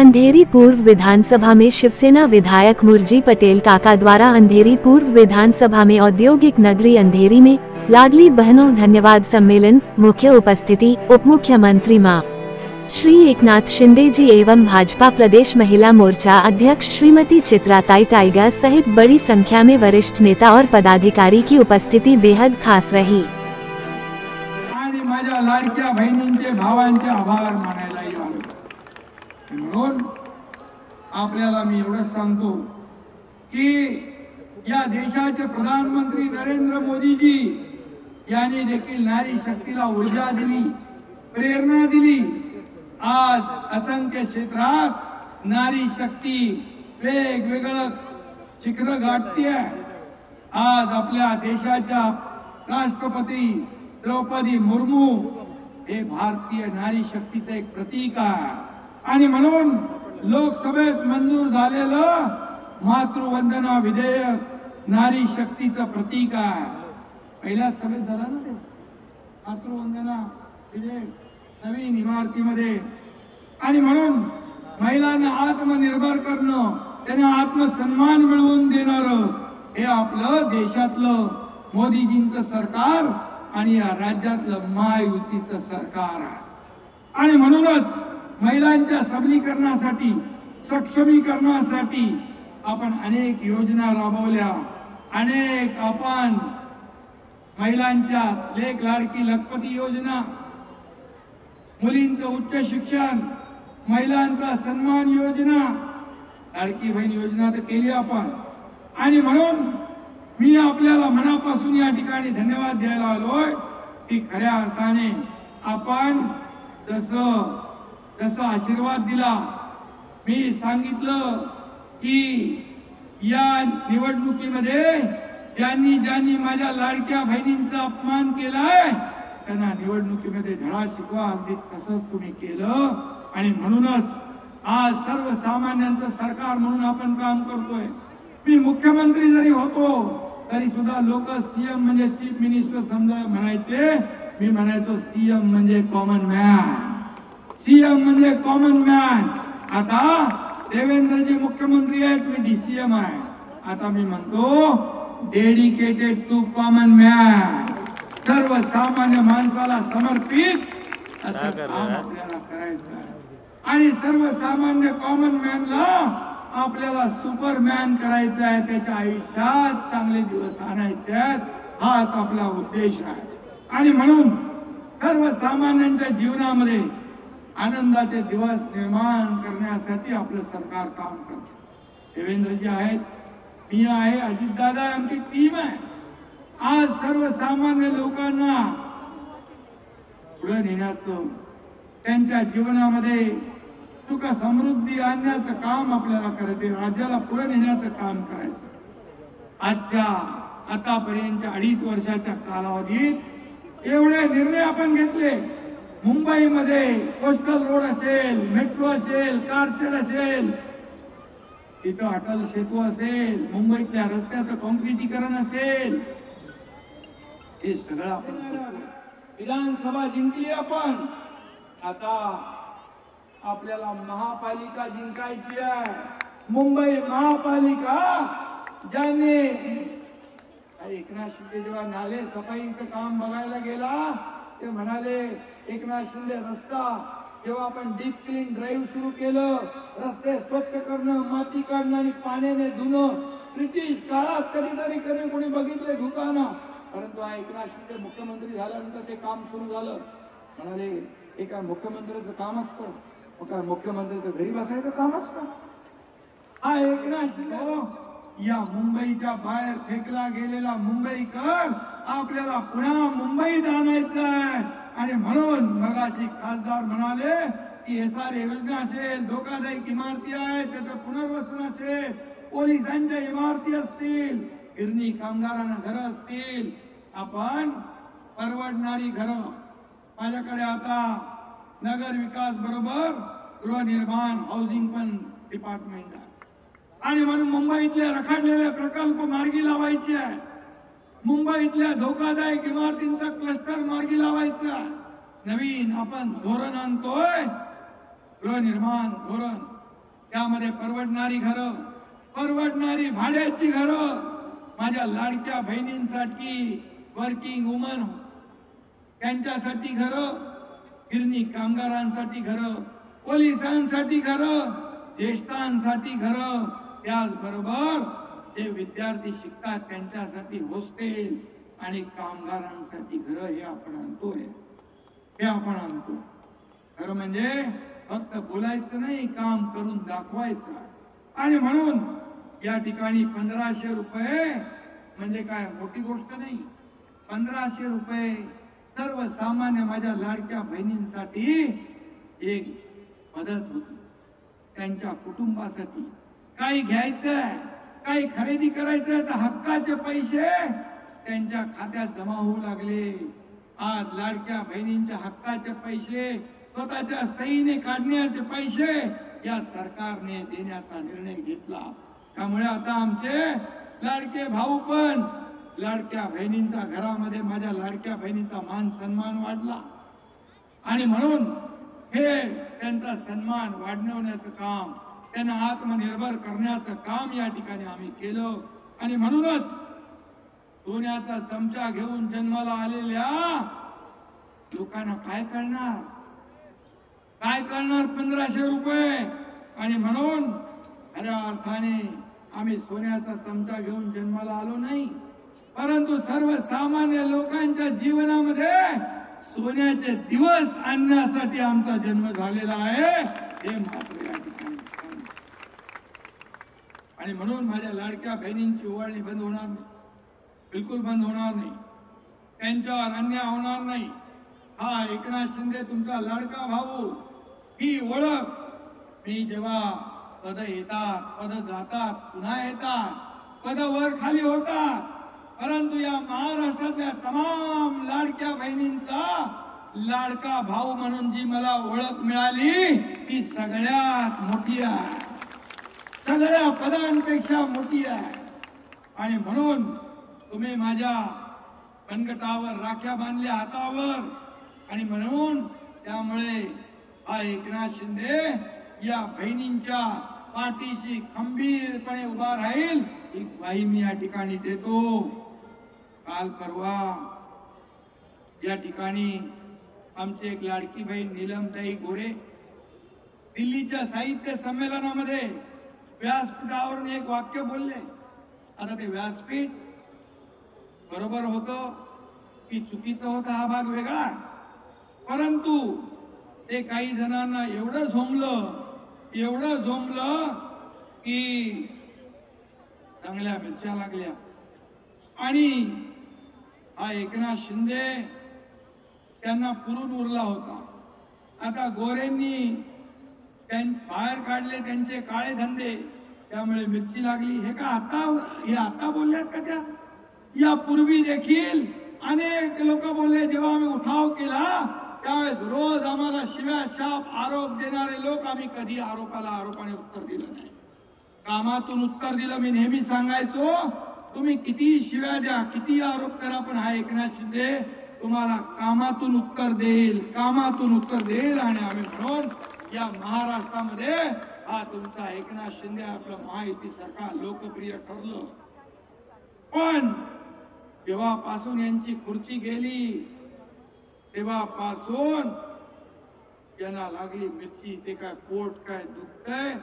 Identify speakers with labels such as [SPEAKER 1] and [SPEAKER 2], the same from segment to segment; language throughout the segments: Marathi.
[SPEAKER 1] अंधेरी पूर्व विधानसभा में शिवसेना विधायक मुरजी पटेल काका द्वारा अंधेरी पूर्व विधानसभा में औद्योगिक नगरी अंधेरी में लाडली बहनों धन्यवाद सम्मेलन। मुख्य उपस्थिति उप मुख्यमंत्री मां श्री एकनाथ शिंदे जी एवं भाजपा प्रदेश महिला मोर्चा अध्यक्ष श्रीमती चित्राताई टाइगर सहित बड़ी संख्या में वरिष्ठ नेता और पदाधिकारी की उपस्थिति बेहद खास रही।
[SPEAKER 2] आणि माझ्या लाडक्या बहिणींचे भावांचे आभार मानायला आलो म्हणून आपल्याला मी एवढं सांगतो की या देशाचे प्रधानमंत्री नरेंद्र मोदी जी यांनी देखील नारी शक्तीला ऊर्जा दिली, प्रेरणा दिली। आज असंख्य क्षेत्रात नारी शक्ती वेगवेगळं शिखर गाठते। आज आपल्या देशाच्या राष्ट्रपती द्रौपदी मुर्मू हे भारतीय नारी शक्तीचे एक प्रतीक आहे आणि म्हणून लोकसभेत मंजूर झालेलं मातृवंदना विधेयक नारी शक्तीचं प्रतीक आहे। पहिल्या सभेत झाला ना ते मातृवंदना विधेयक नवीन इमारतीमध्ये। आणि म्हणून महिलांना आत्मनिर्भर करणं, त्यांना आत्मसन्मान मिळवून देणारं हे आपलं देशातलं मोदीजींचं सरकार आणि या राज्यातलं महायुतीचं सरकार आहे। आणि म्हणूनच महिलांच्या सबलीकरणासाठी, सक्षमीकरणासाठी आपण अनेक योजना राबवल्या। अनेक आपण महिलांच्या लेक लाडकी लखपती योजना, मुलींचं उच्च शिक्षण, महिलांचा सन्मान योजना, लाडकी बहीण योजना तर केली आपण। आणि म्हणून मी आपल्याला मनापासून या ठिकाणी धन्यवाद द्यायला आलोय की खऱ्या अर्थाने आपण जसा आशीर्वाद दिला, मी सांगितलं की या निवडणुकीमध्ये ज्यांनी माझ्या लाडक्या बहिणींचा अपमान केलाय त्यांना निवडणुकीमध्ये धडा शिकवा, अगदी तसंच तुम्ही केलं। आणि म्हणूनच आज सर्वसामान्यांचं सरकार म्हणून आपण काम करतोय। मी मुख्यमंत्री जरी होतो तरी सुद्धा लोक सीएम म्हणजे चीफ मिनिस्टर समजा म्हणायचे, मी म्हणायचो सीएम म्हणजे कॉमन मॅन, सीएम म्हणजे कॉमन मॅन। आता देवेंद्रजी मुख्यमंत्री आहेत, मी डीसीएम आहे। आता मी म्हणतो डेडिकेटेड टू कॉमन मॅन, सर्वसामान्य माणसाला समर्पित असं काम आपल्याला करायचं आहे। आणि सर्वसामान्य कॉमन मॅनला आपल्याला सुपरमॅन करायचं आहे, त्याच्या आयुष्यात चांगले दिवस आणायचे आहेत, हाच आपला उद्देश आहे। आणि म्हणून सर्वसामान्यांच्या जीवनामध्ये आनंदाचे दिवस निर्माण करण्यासाठी आपलं सरकार काम करते। देवेंद्रजी आहेत, मी आहे, अजितदादा आमची टीम आहे। आज सर्वसामान्य लोकांना पुढे नेण्याचं, त्यांच्या जीवनामध्ये सुख समृद्धी आणण्याचं काम आपल्याला करायचं, राज्याला पुढे नेण्याचं काम करायचं। आतापर्यंतच्या 2.5 वर्षाच्या कालावधीत एवढे निर्णय आपण घेतले। मुंबईमध्ये कोस्टल रोड असेल, मेट्रो असेल, कारशेड असेल, इथं अटल सेतू असेल, मुंबईतल्या रस्त्याचं कॉन्क्रिटीकरण असेल, हे सगळं आपण विधानसभा जिंकली आपण। आता आपल्याला महापालिका जिंकायची आहे। मुंबई महापालिका ज्याने एकनाथ शिंदे जेव्हा नाले सफाईचं काम बघायला गेला ते म्हणाले, एकनाथ शिंदे रस्ता जेव्हा आपण डीप क्लीन ड्राईव्ह सुरू केलं, रस्ते स्वच्छ करणं, माती काढणं आणि पाण्याने धुणं, ब्रिटिश काळात कधीतरी कोणी बघितले धुताना, परंतु एकनाथ शिंदे मुख्यमंत्री झाल्यानंतर ते काम सुरू झालं। म्हणाले हे काय मुख्यमंत्र्याचं काम असतं, काय मुख्यमंत्र्याचं घरी बसायचं काम असतं? हा एकनाथ शिंदे या मुंबईच्या बाहेर फेकला गेलेला मुंबईकर आपल्याला पुन्हा मुंबईत आणायचा आहे। आणि म्हणून मगाशी खासदार म्हणाले की एसआर योजना असेल, धोकादायक इमारती आहेत त्याचं पुनर्वसन असेल, पोलिसांच्या इमारती असतील, गिरणी कामगारांना घरं असतील, आपण परवडणारी घरं, माझ्याकडे आता नगर विकास बरोबर गृहनिर्माण हाऊसिंग पण डिपार्टमेंट आहे। आणि म्हणून मुंबईतले रखडलेले प्रकल्प मार्गी लावायचे आहे, मुंबईतल्या धोकादायक इमारतींचा क्लस्टर मार्गी लावायचा आहे। नवीन आपण धोरण आणतोय, गृहनिर्माण धोरण त्यामध्ये परवडणारी घरं, परवडणारी भाड्याची घरं, माझ्या लाडक्या बहिणींसाठी, वर्किंग वुमन त्यांच्यासाठी घरं, गिरणी कामगारांसाठी घरं, पोलिसांसाठी घरं, ज्येष्ठांसाठी घरं, त्याचबरोबर जे विद्यार्थी शिकतात त्यांच्यासाठी हॉस्टेल आणि कामगारांसाठी घरं हे आपण आणतोय. हे आपण आणतो. खरं म्हणजे फक्त बोलायचं नाही, काम करून दाखवायचं. आणि म्हणून या ठिकाणी 1500 रुपये म्हणजे काय मोठी गोष्ट नाही. 1500 रुपये सर्वसामान्य माझ्या लाडक्या बहिणींसाठी एक मदत होती. त्यांच्या कुटुंबासाठी काही घ्यायचंय, काही खरेदी करायचंय तर हक्काचे पैसे त्यांच्या खात्यात जमा होऊ लागले. आज लाडक्या बहिणींच्या हक्काचे पैसे, स्वतःच्या सहीने काढण्याचे पैसे या सरकारने देण्याचा निर्णय घेतला. त्यामुळे आता आमचे लाडके भाऊ पण लाडक्या बहिणींचा घरामध्ये माझ्या लाडक्या बहिणींचा मान सन्मान वाढला. आणि म्हणून हे त्यांचा सन्मान वाढवण्याचं काम, त्यांना आत्मनिर्भर करण्याचं काम या ठिकाणी आम्ही केलं. आणि म्हणूनच सोन्याचा चमचा घेऊन जन्माला आलेल्या लोकांना काय करणार, काय करणार 1500 रुपये. आणि म्हणून खऱ्या अर्थाने आम्ही सोन्याचा चमचा घेऊन जन्माला आलो नाही, परंतु सर्वसामान्य लोकांच्या जीवनामध्ये सोन्याचे दिवस आणण्यासाठी आमचा जन्म झालेला आहे, हे मात्र या ठिकाणी. आणि म्हणून माझ्या लाडक्या बहिणींची ओवाळणी बंद होणार नाही, बिलकुल बंद होणार नाही. त्यांच्यावर अन्याय होणार नाही. हा एकनाथ शिंदे तुमचा लाडका भाऊ, ही ओळख. मी जेव्हा पद येतात, पद जातात, पुन्हा येतात, पद वर खाली होतात, परंतु या महाराष्ट्रातल्या तमाम लाडक्या बहिणींचा लाडका भाऊ म्हणून जी मला ओळख मिळाली ती सगळ्यात मोठी आहे, सगळ्या पदांपेक्षा मोठी आहे. आणि म्हणून तुम्ही माझ्या कणकटावर राख्या बांधल्या हातावर. आणि म्हणून त्यामुळे हा एकनाथ शिंदे या बहिणींच्या पाठीशी खंबीरपणे उभा राहील ही ग्वाही मी या ठिकाणी देतो. काल परवा या ठिकाणी आमची एक लाडकी बहीण नीलमताई गोरे दिल्लीच्या साहित्य संमेलनामध्ये व्यासपीठावरून एक वाक्य बोलले. आता ते व्यासपीठ बरोबर होतं की चुकीचं होतं हा भाग वेगळा, परंतु ते काही जणांना एवढं झोंबलं की चांगल्या मिरच्या लागल्या. आणि हा एकनाथ शिंदे त्यांना पुरून उरला होता. आता गोरेंनी बाहेर काढले त्यांचे काळे धंदे, त्यामुळे मिरची लागली. हे आता बोलल्यात का त्या? यापूर्वी देखील अनेक लोक बोलले. जेव्हा आम्ही उठाव केला त्यावेळेस रोज आम्हाला शिव्या शाप आरोप देणारे लोक, आम्ही कधी आरोपाने उत्तर दिलं नाही, कामातून उत्तर दिलं. मी नेहमी सांगायचो तुम्ही किती शिव्या द्या, किती आरोप करा, पण हा एकनाथ शिंदे तुम्हाला कामातून उत्तर देईल, कामातून उत्तर देईल. आणि आम्ही म्हणून या महाराष्ट्रामध्ये हा तुमचा एकनाथ शिंदे आपलं महायुती सरकार लोकप्रिय ठरलं. पण जेव्हापासून यांची खुर्ची गेली तेव्हापासून यांना लागली मिरची. ते काय पोट काय दुखतंय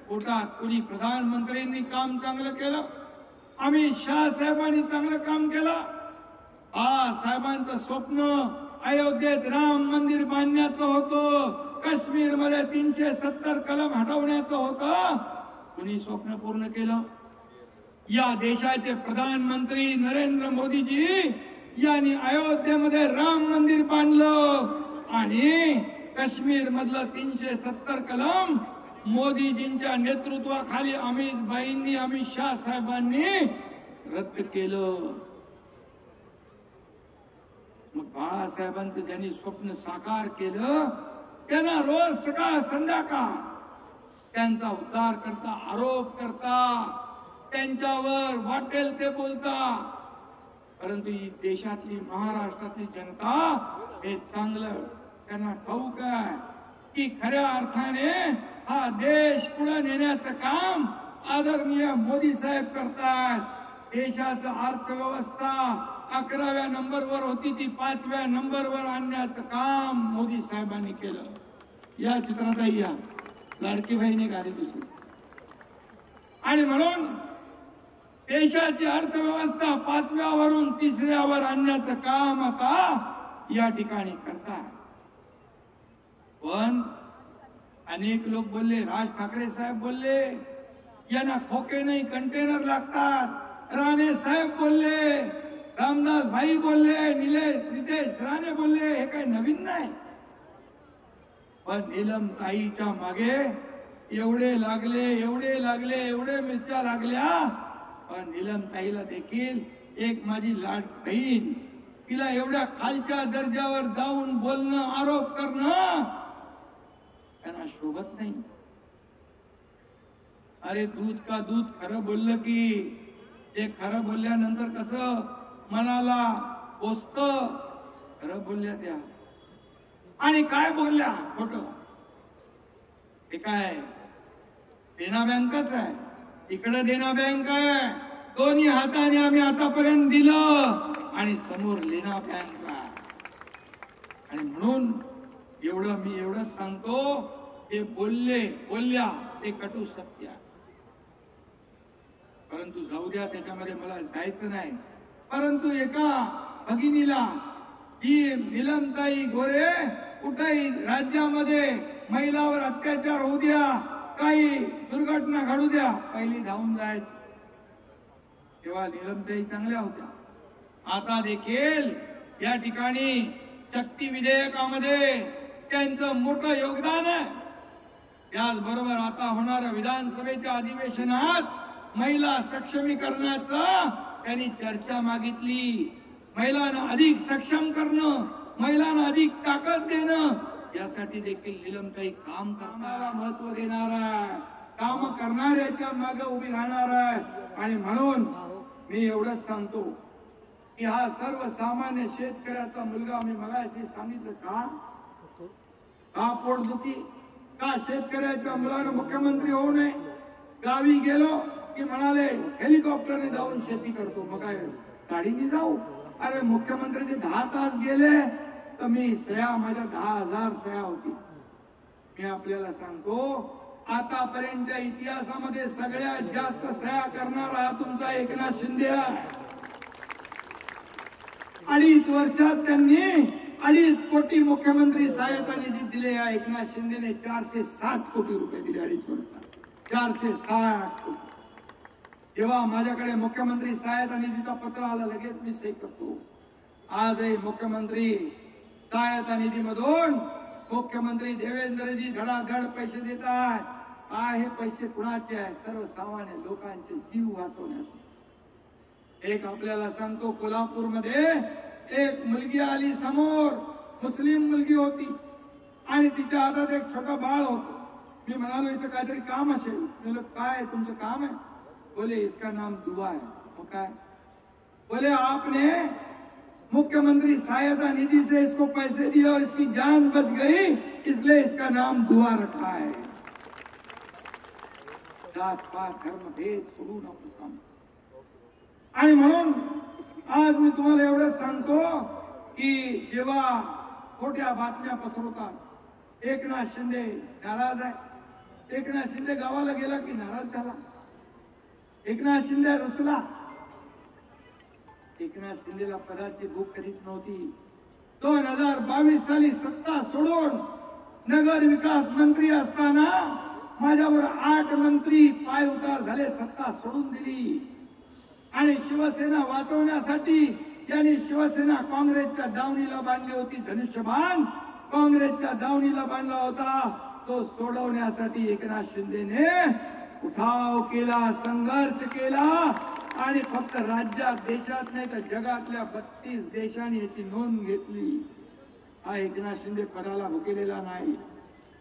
[SPEAKER 2] पोटात. कोणी प्रधानमंत्र्यांनी काम चांगलं केलं, अमित शहा साहेबांनी चांगलं काम केलं. साहेबांचं स्वप्न अयोध्येत राम मंदिर बांधण्याचं होतं, काश्मीर मध्ये 370 कलम हटवण्याचं होतं. कोणी स्वप्न पूर्ण केलं? या देशाचे प्रधानमंत्री नरेंद्र मोदीजी यांनी अयोध्येमध्ये राम मंदिर बांधलं आणि काश्मीर मधलं 370 कलम मोदीजींच्या नेतृत्वाखाली अमित शहा साहेबांनी रद्द केलं. मग बाळासाहेबांचं ज्यांनी स्वप्न साकार केलं त्यांना रोज सकाळ संध्याकाळ त्यांचा उद्धार करता, आरोप करता, त्यांच्यावर वाटेल ते बोलता. परंतु ही देशातली महाराष्ट्रातली जनता हे चांगलं त्यांना ठाऊक आहे की खऱ्या अर्थाने हा देश पुढे नेण्याचं काम आदरणीय मोदी साहेब करतात. देशाचं अर्थव्यवस्था 11व्या नंबरवर होती ती 5व्या नंबरवर आणण्याचं काम मोदी साहेबांनी केलं. या चित्रातही या लाडकी बहिणी गाडी दिसली. आणि म्हणून देशाची अर्थव्यवस्था 5व्यावरून 3ऱ्यावर आणण्याचं काम आता या ठिकाणी करतात. पण अनेक लोक बोलले, राज ठाकरे साहेब बोलले यांना खोके नाही कंटेनर लागतात, राणे साहेब बोलले, रामदास भाई बोलले, नितेश राणे बोलले, हे काही नवीन नाही. पण नीलम ताईच्या मागे एवढे लागले मिरच्या लागल्या. पण नीलम ताईला देखील एक माझी लाड बहीण, तिला एवढ्या खालच्या दर्जावर जाऊन बोलणं, आरोप करणं त्यांना शोभत नाही. अरे दूध का दूध खरं बोललं की ते खरं बोलल्यानंतर कसं मनाला पोचतं. खरं बोलल्या त्या आणि काय बोलल्या खोटं. ते काय देना बँकच आहे, इकडे देना बँक आहे, दोन्ही हाताने आम्ही आतापर्यंत दिलं आणि समोर लेना बँक आहे. आणि म्हणून मी एवढंच सांगतो, ते बोलल्या ते कटू सत्य. परंतु जाऊ द्या, त्याच्यामध्ये मला जायचं नाही. परंतु एका भगिनीला ही नीलमताई गोरे कुठेही राज्यामध्ये महिलावर अत्याचार होऊ द्या, काही दुर्घटना घडू द्या, पहिली धावून जायची. तेव्हा नीलमताई चांगल्या होत्या. आता देखील या ठिकाणी शक्ती विधेयकामध्ये त्यांचं मोठं योगदान आहे. त्याचबरोबर आता होणाऱ्या विधानसभेच्या अधिवेशनात महिला सक्षमीकरणाचं त्यांनी चर्चा मागितली. महिलांना अधिक सक्षम करणं, महिलांना अधिक ताकद देणं, यासाठी देखील नीलमताई काम करणारा, महत्व देणार आहे, काम करणाऱ्याच्या मागे उभी राहणार आहे. आणि म्हणून मी एवढंच सांगतो की हा सर्वसामान्य शेतकऱ्याचा मुलगा, मी मगाशी सांगितलं का पोटदुखी, का शेतकऱ्याच्या मुलानं मुख्यमंत्री होऊ नये. गावी गेलो की म्हणाले हेलिकॉप्टरने जाऊन शेती करतो, मग काय गाडीने जाऊ. अरे मुख्यमंत्रीचे 10 तास गेले तर मी माझ्या 10,000 सह्या होती. मी आपल्याला सांगतो, आतापर्यंतच्या इतिहासामध्ये सगळ्यात जास्त सह्या करणारा हा तुमचा एकनाथ शिंदे आहे. 2.5 वर्षात त्यांनी 2.5 कोटी मुख्यमंत्री सहायता निधी दिले. या एकनाथ शिंदेने 460 कोटी रुपये दिले 2.5 वर्षात, 460 कोटी. जेव्हा माझ्याकडे मुख्यमंत्री सहायता निधीचा पत्र आला, लगेच मी सही करतो. आजही मुख्यमंत्री सहायता निधीमधून मुख्यमंत्री देवेंद्रजी धडाधड पैसे देतात. हे पैसे कुणाचे आहे? सर्वसामान्य लोकांचे जीव वाचवण्यासाठी. एक आपल्याला सांगतो, कोल्हापूरमध्ये एक मुलगी आली समोर, मुस्लिम मुलगी होती आणि तिच्या हातात एक छोटा बाळ होतं. मी म्हणालो हिचं काहीतरी काम असेल. म्हणलं काय तुमचं काम आहे? बोले इसका नाम दुआ है. वो काय? बोले आपने मुख्यमंत्री सहायता निधि से इसको पैसे दिए और इसकी जान बच गई, इसलिए इसका नाम दुआ रखा है. जात पात धर्म भेद सोडून आपण काम. आणि म्हणून आज मी तुम्हाला एवढंच सांगतो की जेव्हा खोट्या बातम्या पसरवतात, एकनाथ शिंदे नाराज आहे. एकनाथ शिंदे गावाला गेला की नाराज झाला. एकनाथ शिंदे रुसला. एकनाथ शिंदेला पदाची भूक कधीच नव्हती. 2022 साली सत्ता सोडून नगर विकास मंत्री असताना माझ्यावर 8 मंत्री पाय उतार झाले, सत्ता सोडून दिली. आणि शिवसेना वाचवण्यासाठी ज्यांनी शिवसेना काँग्रेसच्या दावणीला बांधली होती, धनुष्यबाण काँग्रेसच्या दावणीला बांधला होता, तो सोडवण्यासाठी एकनाथ शिंदेने उठाव केला, संघर्ष केला. आणि फक्त राज्यात, देशात नाही तर जगातल्या 32 देशांनी याची नोंद घेतली. हा एकनाथ शिंदे पदाला भुकेलेला नाही.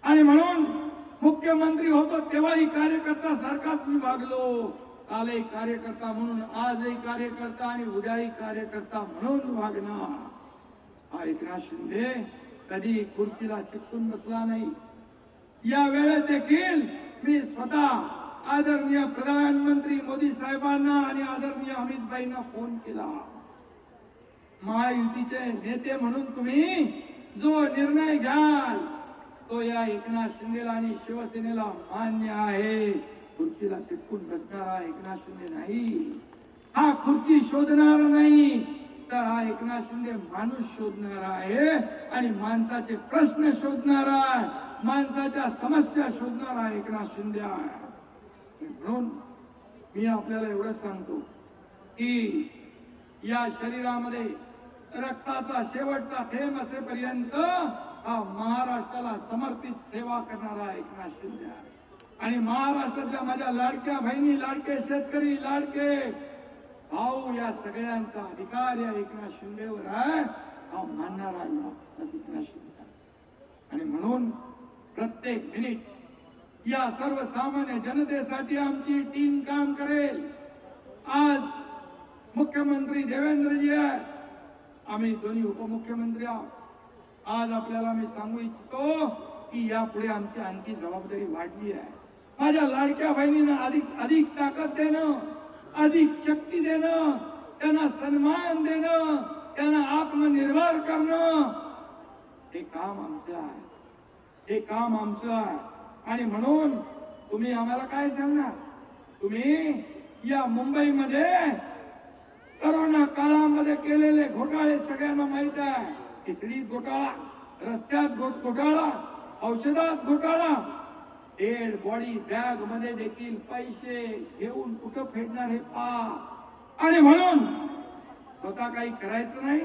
[SPEAKER 2] आणि म्हणून मुख्यमंत्री होतो तेव्हाही कार्यकर्ता सारखाच मी वागलो. कालही कार्यकर्ता म्हणून, आजही कार्यकर्ता आणि उद्याही कार्यकर्ता म्हणून वागणार. हा एकनाथ शिंदे कधी खुर्चीला चिकटून बसला नाही, या वेळेत देखील मी स्वतः आदरणीय प्रधानमंत्री मोदी साहेबांना आणि आदरणीय अमित भाईंना फोन केला. महायुतीचे नेते म्हणून तुम्ही जो निर्णय घ्याल तो या एकनाथ शिंदेला आणि शिवसेनेला मान्य आहे. खुर्चीला चिटकून बसणारा एकनाथ शिंदे नाही, हा खुर्ची शोधणार नाही, तर हा एकनाथ शिंदे माणूस शोधणारा आहे आणि माणसाचे प्रश्न शोधणारा आहे, माणसाच्या समस्या शोधणारा एकनाथ शिंदे आहे. म्हणून मी आपल्याला एवढंच सांगतो की या शरीरामध्ये रक्ताचा शेवटचा थेंब असेपर्यंत हा महाराष्ट्राला समर्पित सेवा करणारा एकनाथ शिंदे आहे. आणि महाराष्ट्राच्या माझ्या लाडक्या बहिणी, लाडके शेतकरी, लाडके भाऊ, या सगळ्यांचा अधिकार या एकनाथ शिंदेवर आहे, हा मानणारा एकनाथ शिंदे. आणि म्हणून प्रत्येक मिनिट या सर्वसामान्य जनतेसाठी आमची टीम काम करेल. आज मुख्यमंत्री देवेंद्रजी आहे, आम्ही दोन्ही उपमुख्यमंत्री आहोत. आज आपल्याला मी सांगू इच्छितो की यापुढे आमची आणखी जबाबदारी वाढली आहे. माझ्या लाडक्या बहिणींना अधिक ताकद देणं, अधिक शक्ती देणं, त्यांना सन्मान देणं, त्यांना आत्मनिर्भर करणं, हे काम आमचं आहे, हे काम आमचं आहे. आणि म्हणून तुम्ही आम्हाला काय सांगणार? तुम्ही या मुंबईमध्ये कोरोना काळामध्ये केलेले घोटाळे सगळ्यांना माहित आहे. खिचडीत घोटाळा, रस्त्यात घोटाळा, औषधात घोटाळा, डेड बॉडी बॅग मध्ये देखील पैसे घेऊन कुठं फेडणार हे पहा. आणि म्हणून स्वतः काही करायचं नाही,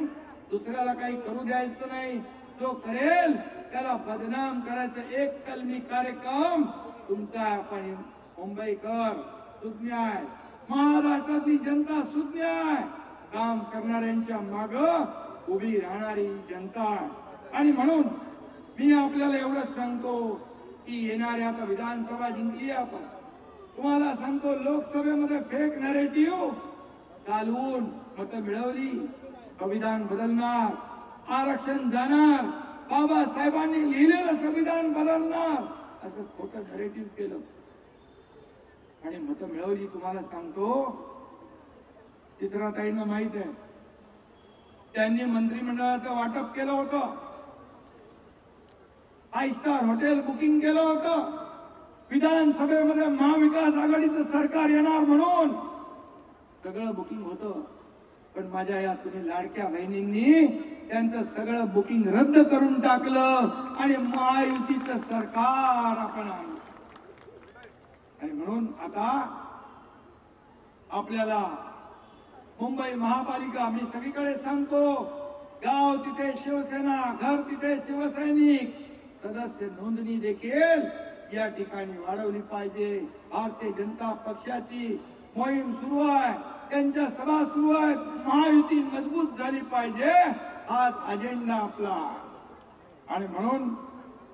[SPEAKER 2] दुसऱ्याला काही करू द्यायचं नाही. जो करेल त्याला बदनाम करायचं एक कलमी कार्यक्रम तुमचा आहे. पण मुंबईकर सुज्ञ आहे, महाराष्ट्रातली जनता सुज्ञ आहे, काम करणाऱ्यांच्या माग उभी राहणारी जनता आहे. आणि म्हणून मी आपल्याला एवढंच सांगतो की येणाऱ्या आता विधानसभा जिंकली आपण, तुम्हाला सांगतो लोकसभेमध्ये फेक नॅरेटिव्ह चालवून मतं मिळवली, संविधान बदलणार, आरक्षण जाणार, बाबासाहेबांनी लिहिलेलं संविधान बदलणार, असं खोटं नॅरेटिव्ह केलं आणि मतं मिळवली. तुम्हाला सांगतो चित्राताईंना माहित आहे, त्यांनी मंत्रिमंडळाचं वाटप केलं होतं, 5 स्टार हॉटेल बुकिंग केलं होतं, विधानसभेमध्ये महाविकास आघाडीचं सरकार येणार म्हणून सगळं बुकिंग होतं. पण माझ्या या तुम्ही लाडक्या बहिणींनी त्यांचं सगळं बुकिंग रद्द करून टाकलं आणि महायुतीचं सरकार आपण आणलं. आणि म्हणून आता आपल्याला मुंबई महापालिका, मी सगळीकडे सांगतो, गाव तिथे शिवसेना, घर तिथे शिवसैनिक, सदस्य नोंदणी देखील या ठिकाणी वाढवली पाहिजे. भारतीय जनता पक्षाची मोहीम सुरू आहे, त्यांच्या सभा सुरू आहेत, महायुती मजबूत झाली पाहिजे, हाच अजेंडा आपला. आणि म्हणून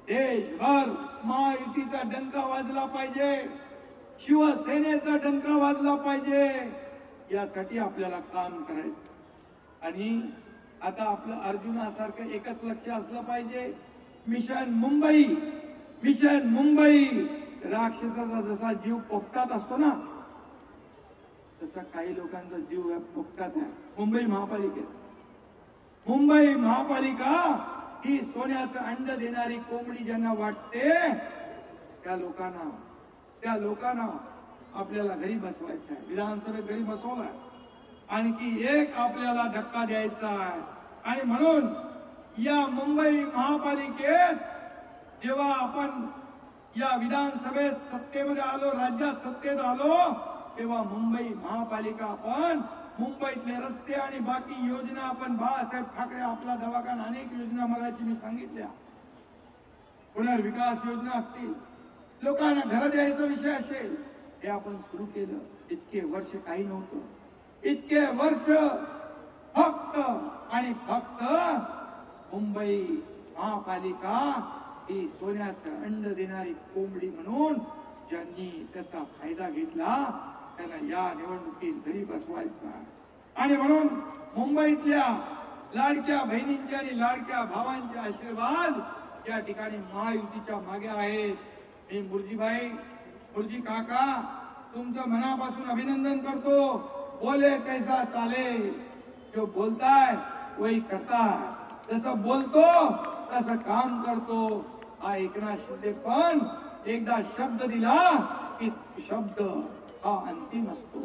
[SPEAKER 2] देशभर महायुतीचा डंका वाजला पाहिजे, शिवसेनेचा डंका वाजला पाहिजे, यासाठी आपल्याला काम करायचं. आणि आता आपलं अर्जुनासारखं एकच लक्ष असलं पाहिजे, मिशन मुंबई. मिशन मुंबई राक्षसाचा जसा जीव पोपटात असतो ना, तसा काही लोकांचा जीव पोपटात आहे मुंबई महापालिकेत. मुंबई महापालिका ही सोन्याचं अंड देणारी कोंबडी ज्यांना वाटते त्या लोकांना आपल्याला घरी बसवायचं आहे, विधानसभेत घरी बसवलाय. आणखी एक आपल्याला धक्का द्यायचा आहे. आणि म्हणून या मुंबई महापालिकेत जेव्हा आपण या विधानसभेत सत्तेमध्ये आलो, राज्यात सत्तेत आलो, तेव्हा मुंबई महापालिका आपण मुंबईतले रस्ते आणि बाकी योजना आपण, बाळासाहेब ठाकरे आपला दवाखाना, अनेक योजना मगाशी मी सांगितल्या, पुनर्विकास योजना असतील, लोकांना घर द्यायचा विषय असेल, हे आपण सुरू केलं. इतके वर्ष काही नव्हतं, इतके वर्ष फक्त आणि फक्त मुंबई महापालिका ही सोन्याचं अंड देणारी कोंबडी म्हणून ज्यांनी त्याचा फायदा घेतला त्यांना या निवडणुकीत घरी बसवायचा. आणि म्हणून मुंबईतल्या लाडक्या बहिणींचे आणि लाडक्या भावांचे आशीर्वाद या ठिकाणी महायुतीच्या मागे आहेत. मी मुर्जी काका तुमचं मनापासून अभिनंदन करतो। बोले कैसा चाले, जो बोलता है वही करता है, जसं बोलतो तसं काम करतो। हा एकनाथ शिंदे पण एकदा शब्द दिला की शब्द हा अंतिम असतो।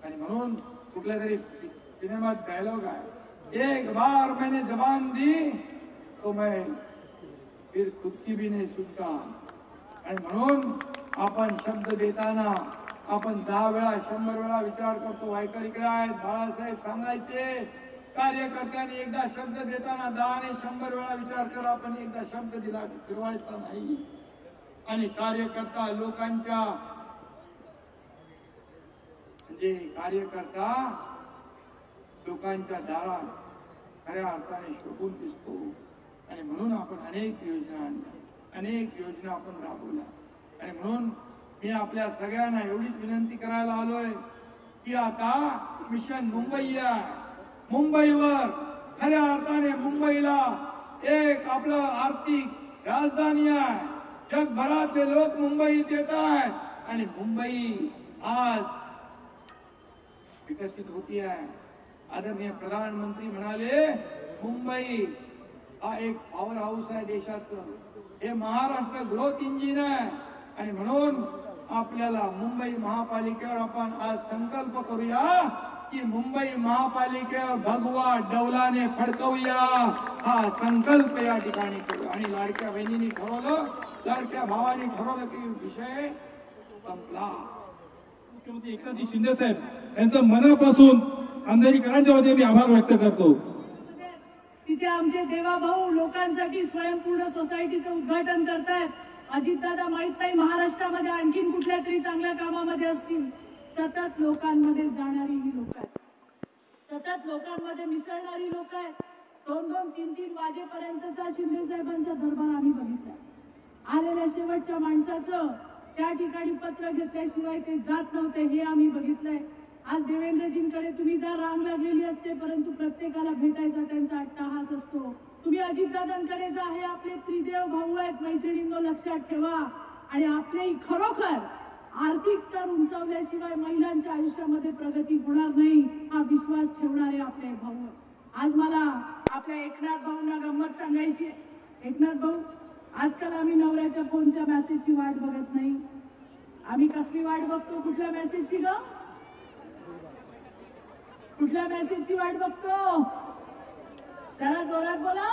[SPEAKER 2] आणि म्हणून कुठल्या तरी सिनेमात डायलॉग आहे, एक बार मैंने जबान दी तो मैं फिर खुद की भी नहीं सुनता। आणि म्हणून आपण शब्द देताना आपण 10 वेळा 100 वेळा विचार करतो। वायकर इकडे आहेत, बाळासाहेब सांगायचे कार्यकर्त्यांनी एकदा शब्द देताना 10 आणि 100 वेळा विचार करा। आपण एकदा शब्द दिला फिरवायचा नाही। आणि कार्यकर्ता लोकांच्या म्हणजे कार्यकर्ता लोकांच्या दारात खऱ्या अर्थाने शोभून दिसतो। आणि म्हणून आपण अनेक योजना आणल्या, अनेक योजना आपण राबवल्या। आणि म्हणून मी आपल्या सगळ्यांना एवढीच विनंती करायला आलोय की आता मिशन मुंबई आहे। मुंबईवर खऱ्या अर्थाने मुंबईला एक आपलं आर्थिक राजधानी आहे। जगभरातले लोक मुंबईत येत आहेत आणि मुंबई आज विकसित होती आहे। आदरणीय प्रधानमंत्री म्हणाले मुंबई हा एक पॉवर हाऊस आहे देशाचं, हे महाराष्ट्र ग्रोथ इंजिन आहे। आणि म्हणून आपल्याला मुंबई महापालिकेवर आपण आज संकल्प करूया की मुंबई महापालिकेवर भगवा डौलाने फडकवूया, हा संकल्प या ठिकाणी करू। आणि लाडक्या बहिणींनी ठरवलं, लाडक्या भावांनी ठरवलं की विषय संपला।
[SPEAKER 3] मुख्यमंत्री एकनाथजी शिंदे साहेब यांचं मनापासून अंधेरीकरांच्या वतीने मी आभार व्यक्त करतो।
[SPEAKER 4] तिथे आमचे देवाभाऊ लोकांसाठी स्वयंपूर्ण सोसायटीचं उद्घाटन करतायत। अजितदादा माहित नाही महाराष्ट्रामध्ये आणखीन कुठल्या तरी चांगल्या कामामध्ये असतील। सतत लोकांमध्ये जाणारी ही लोक आहेत, सतत लोकांमध्ये मिसळणारी लोक आहेत। 2-2, 3-3 वाजेपर्यंतचा शिंदे साहेबांचा दरबार आम्ही बघितला। आलेल्या शेवटच्या माणसाचं त्या ठिकाणी पत्र घेतल्याशिवाय ते जात नव्हते, हे आम्ही बघितलंय। आज देवेंद्रजींकडे तुम्ही जर रांग लागलेली असते, परंतु प्रत्येकाला भेटायचा त्यांचा अट्टाहास असतो। तुम्ही अजितदादांकडे जा, हे आपले त्रिदेव भाऊ आहेत, मैत्रिणींनो लक्षात ठेवा। आणि आपले खरोखर आर्थिक स्तर उंचावल्याशिवाय महिलांच्या आयुष्यामध्ये प्रगती होणार नाही, हा विश्वास ठेवणारे आपले भाऊ। आज मला आपल्या एकनाथ भाऊंना गंमत सांगायची। एकनाथ भाऊ, आजकाल आम्ही नवऱ्याच्या फोनच्या मेसेजची वाट बघत नाही। आम्ही कसली वाट बघतो? कुठल्या मेसेजची ग? कुठल्या मेसेजची वाट बघतो? जरा जोरात बोला।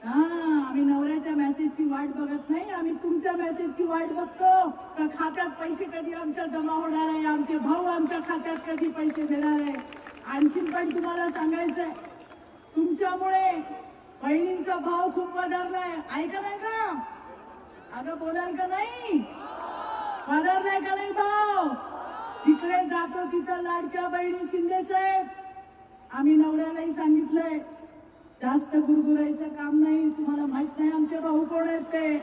[SPEAKER 4] आम्ही नवऱ्याच्या मेसेजची वाट बघत नाही, आम्ही तुमच्या मेसेजची वाट बघतो। तर खात्यात पैसे कधी आमच्या जमा होणार आहे, आमचे भाऊ आमच्या खात्यात कधी पैसे देणार आहे। आणखीन पण तुम्हाला सांगायचंय, तुमच्यामुळे बहिणींचा भाव खूप वधारलाय। ऐका नाही का? अगं बोलाल का नाही? वधारलाय का नाही भाव? जिकडे जातो तिथं लाडक्या बहिणी शिंदे साहेब। आम्ही नवऱ्यालाही सांगितलंय जास्त गुरगुरायचं काम नाही। तुम्हाला माहित नाही आमचे भाऊ कोण आहेत ते,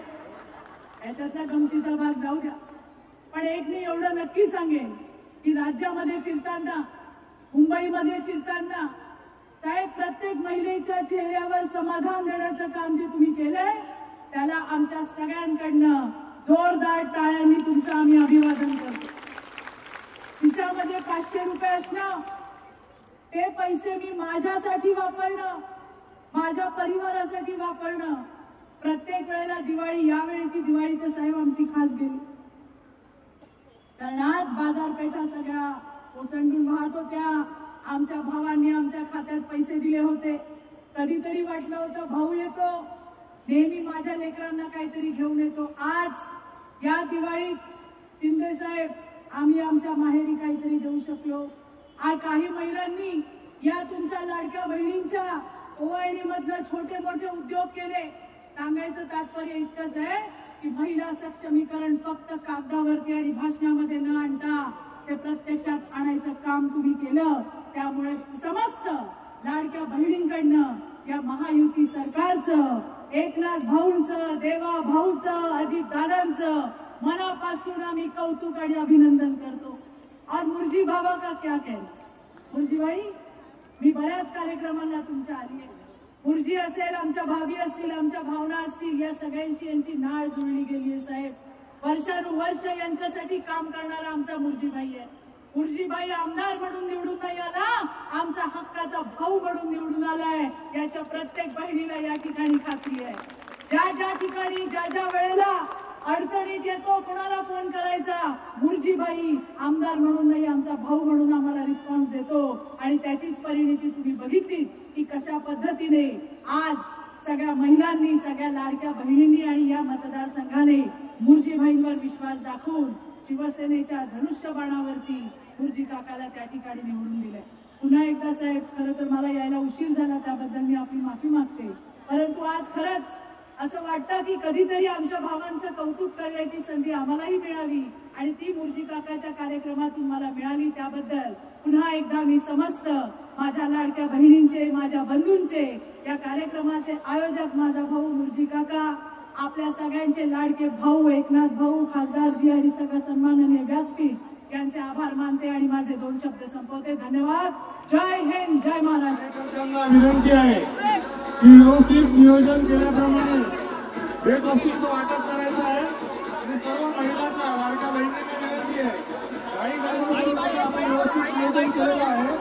[SPEAKER 4] याच्यातल्या गमतीचा भाग जाऊ द्या। पण एक मी एवढं नक्की सांगेन की राज्यामध्ये फिरताना, मुंबईमध्ये फिरताना साहेब, प्रत्येक महिलेच्या चेहऱ्यावर समाधान देण्याचं काम जे तुम्ही केलंय त्याला आमच्या सगळ्यांकडनं जोरदार टाळ्यांनी तुमचं आम्ही अभिवादन करतो। खिशामध्ये 500 रुपये असणं, ते पैसे मी माझ्यासाठी वापरणं, माझ्या परिवारासाठी वापरणं। प्रत्येक वेळेला दिवाळी, यावेळेची दिवाळी तर साहेब आमची खास गेली, कारण आज बाजारपेठा सगळ्या ओसंडून वाहत होत्या। आमच्या भावांनी आमच्या खात्यात पैसे दिले होते। कधीतरी वाटलं होतं भाऊ येतो, नेहमी माझ्या लेकरांना काहीतरी घेऊन येतो। आज या दिवाळीत शिंदे साहेब आम्ही आमच्या माहेरी काहीतरी देऊ शकलो। आज काही महिलांनी या तुमच्या लाडक्या बहिणींच्या ओवाळणीमधनं छोटे मोठे उद्योग केले। सांगायचं तात्पर्य इतकंच आहे की महिला सक्षमीकरण फक्त कागदावरती आणि भाषणामध्ये न आणता ते प्रत्यक्षात आणायचं काम तुम्ही केलं। त्यामुळे समस्त लाडक्या बहिणींकडनं या महायुती सरकारचं, एकनाथ भाऊंचं, देवा भाऊचं, अजित दादांचं मनापासून आम्ही कौतुक आणि अभिनंदन करतो। और मुर्जी बाबा का क्या कहना? मुर्जी भाई, मी बऱ्याच कार्यक्रमांना तुमच्या आली आहे, गुरुजी असेल, आमच्या भाभी असतील, आमच्या भावना असतील, या सगळ्यांशी यांची नाळ जुळली गेली आहे साहेब. वर्षानुवर्ष यांच्यासाठी काम करणारा आमचा मुर्जीभाई आहे. मुर्जीभाई आमदार म्हणून निवडून नाही आला, आमचा हक्काचा भाऊ म्हणून निवडून आलाय, याच्या प्रत्येक बहिणीला या ठिकाणी खात्री आहे. ज्या ज्या ठिकाणी ज्या ज्या वेळेला अडचणीत येतो कोणाला फोन करायचा, मुर्जीभाई आमदार म्हणून नाही आमचा भाऊ म्हणून आम्हाला रिस्पॉन्स देतो. आणि त्याचीच परिणिती तुम्ही बघितली की कशा पद्धतीने आज सगळ्या महिलांनी, सगळ्या लाडक्या बहिणींनी आणि या मतदारसंघाने मुर्जीभाईंवर विश्वास दाखवून शिवसेनेच्या धनुष्यबाणावरती मुर्जी काकाला त्या ठिकाणी निवडून दिलंय. पुन्हा एकदा साहेब, खरं तर मला यायला उशीर झाला, त्याबद्दल मी आपली माफी मागते. परंतु आज खरंच असं वाटतं की कधीतरी आमच्या भावांचं कौतुक करण्याची संधी आम्हालाही मिळावी आणि ती मुर्जी काकाच्या कार्यक्रमातून मला मिळाली. त्याबद्दल पुन्हा एकदा मी समस्त माझ्या लाडक्या बहिणींचे, माझ्या बंधूंचे, या कार्यक्रमाचे आयोजक माझा भाऊ मुर्जी काका, आपल्या सगळ्यांचे लाडके भाऊ एकनाथ भाऊ, खासदारजी आणि सगळं सन्माननीय व्यासपीठ यांचे आभार मानते आणि माझे 2 शब्द संपवते. धन्यवाद. जय हिंद, जय महाराष्ट्र.
[SPEAKER 3] विनंती आहे की व्यवस्थित नियोजन केल्याप्रमाणे भेटवस्तूंचं वाटप करायचं आहे आणि सर्व महिलांना, लाडक्या बहिणींना विनंती आहे, काही गडबड आपण व्यवस्थित नियोजन केलेलं आहे.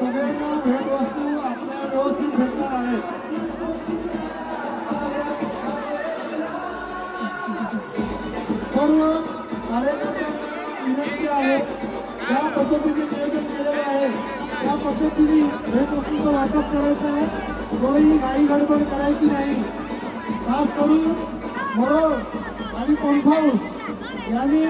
[SPEAKER 3] सगळ्यांना भेटवस्तू आपल्या व्यवस्थित भेटणार आहेत. सर्व कार्यकर्त्यांना विनंती आहे, ज्या पद्धतीने नियोजन केलेलं आहे त्या पद्धतीने भेटवस्तूंचं वाटप करायचं आहे. कोणीही काही गडबड करायची नाही. खास करून मोरो आणि पंप हाऊस यांनी